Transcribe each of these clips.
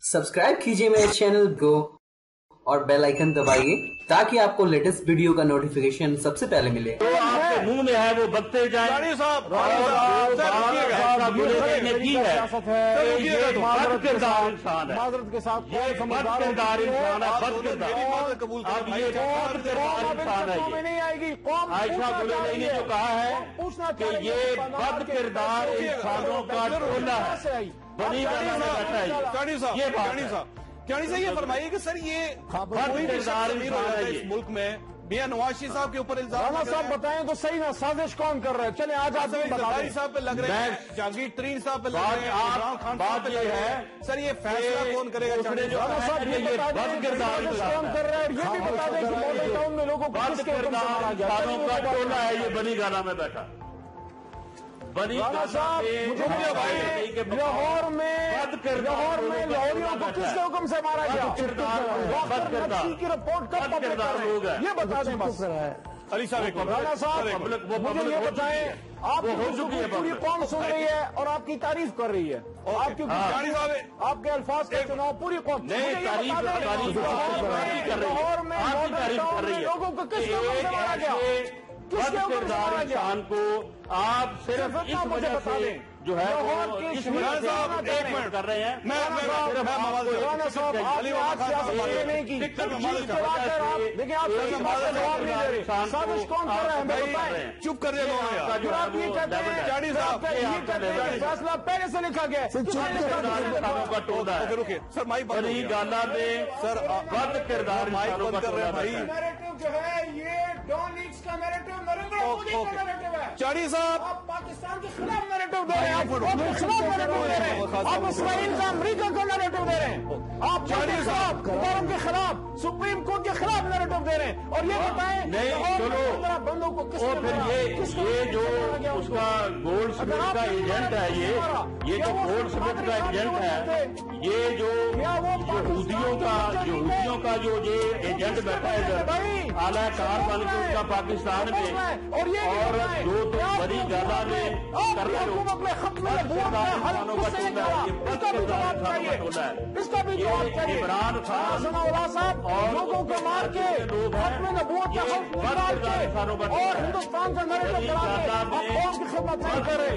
Subscribe कीजिए मेरे channel go और बेल आइकन दबाइए ताकि आपको लेटेस्ट वीडियो का नोटिफिकेशन सबसे पहले मिले। जो आपके मुंह में है वो बदते जाए। माजरत के साथ ये बदकिरदार इंसान है, बदकिरदार कबूल नहीं आएगी। आयशा गुलेरी ने जो कहा है कि ये बदकिरदार इंसानों का टोला है, बनी गाना में बैठा है ये बात। क्यानी साहब ये फरमाइए कि सर ये कोई भी शख्स नहीं रहा है इस मुल्क में मियां नवाज शरीफ साहब के ऊपर इल्जाम। राणा साहब बताएं तो सही ना, साजिश कौन कर रहे हैं? चले आज आप जरदारी साहब पे लग रहे हैं, जहांगीर तरीन साहब पे लग रहे हैं, इमरान खान साहब पे लग रहे हैं। सर ये फैसला कौन करेगा? राणा साहब ये बता दें कौन कर रहे हैं, ये भी बता दें कि मॉडल टाउन में लोगों को किसके हुक्म से मारा गया? का टोला है ये बनी गाना में बैठा। बनी राणा साहब लाहौर में लाहौरियों को किसके हुक्म से मारा गया? डॉक्टर नक्शी की रिपोर्ट कब पब्लिक कर रहे हैं? ये बता दें बस। अली साहब राणा साहब मुझे ये बताएं, आपकी पूरी कौन सुन रही है और आपकी तारीफ कर रही है और आपकी आपके अल्फाज का चुनाव पूरी कौन लाहौर में लोगों को किसके हुक्म से मारा गया? बदकिरदार इंसान को आप सिर्फ इस वजह से जो है इस वजह से आप एक मिनट कर रहे हैं। साजिश कौन कर रहे हैं? चुप कर रहे फैसला पहले से लिखा गया इंसानों का टोला है। रुके सर माई बनी गाना में सर बदकिरदार इंसानों का टोला भाई। नैरेटिव जो है ये डॉन लीग्स का नैरेटिव नरेंद्र मोदी का नैरेटिव है। चाड़ी साहब आप पाकिस्तान के खिलाफ नैरेटिव दे रहे हैं, आप खिलाफ नैरेटिव दे रहे हैं, आप इसराइल का अमरीका का नैरेटिव दे रहे हैं, आप चाड़ी साहब भारत के खिलाफ सुप्रीम कोर्ट के खिलाफ नैरेटिव दे रहे हैं। और ये बताएं बंदों को फिर ये जो उसका गोल्ड स्मिथ का एजेंट है, ये जो गोल्ड स्मिथ का एजेंट है, ये जो यहूदियों का जो ये एजेंट बैठा है इधर आला कार बन के उसका पाकिस्तान में, और जो तो बड़ी गाला में कर रहे हो इसका भी जवाब चाहिए। इमरान खान साहब लोगों को मार के और हिंदुस्तान का नैरेटिव कौन की खिदमत नहीं करे?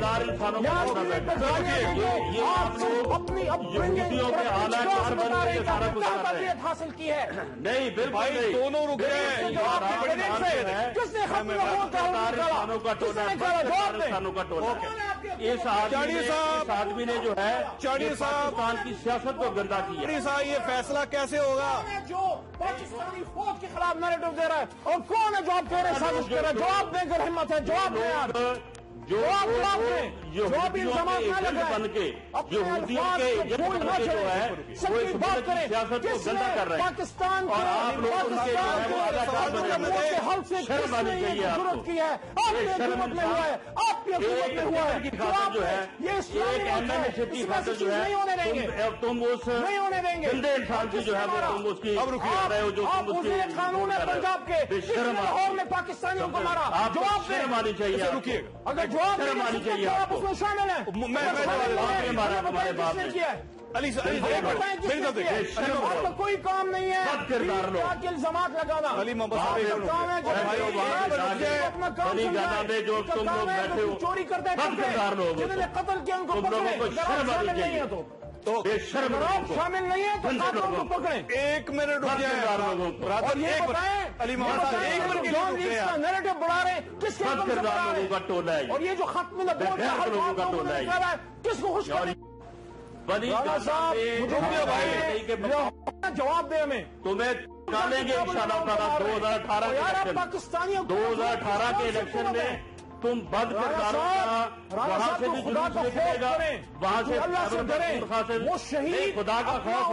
अपनी हासिल की है नहीं बिल्कुल दोनों रुक गए। किसने का टोला इस आदमी ने जो है पाकिस्तान की सियासत को गंदा किया। साहब ये फैसला कैसे होगा? जो पाकिस्तानी फौज के खिलाफ नैरेटिव दे रहा है और कौन है जो आप कह रहे हैं साजिश कर रहे हैं? जवाब देकर हिम्मत है, जवाब दें आप। जो बन के यहूदियों के एजेंट बन के जो है वो इस मुल्क की सियासत को गंदा कर रहे हैं पाकिस्तान और आप लोग उनके शर्म आनी चाहिए आपको। जो है एक एमएनए की खातर जो है तुम उस गंदे इंसान की जो है वो तुम उसकी रहे हो जो कानून है पंजाब के लाहौर में पाकिस्तानियों को मारा। आप शर्म आनी चाहिए। रुकिए, अगर जवाब शर्म आनी चाहिए आप उसमें शामिल है। हमारे बाप ने किया अली आपका कोई काम नहीं है के इल्जामात लगाना। अली जो तुम लोग बैठे हो चोरी करते हैं, जिन्होंने कत्ल किया उनको पकड़े, तो शामिल नहीं है तो उनको पकड़े। एक मिनट रुक जाए और ये बताएं अली मोहम्मद साहब एक मिनट का नैरेटिव बढ़ा रहे किसके लोगों का टोला है और ये जो खत्म लोगों का टोला है किसको खुश कर बनी जवाब दे हमें। तुम्हें निकालेंगे इंशाअल्लाह 2018 पाकिस्तानियों 2018 के इलेक्शन में तुम बदकिरदारों का वहां से भी जुलूस निकलेगा, वहां से अल्लाह से डरे, वो शहीद खुदा का खौफ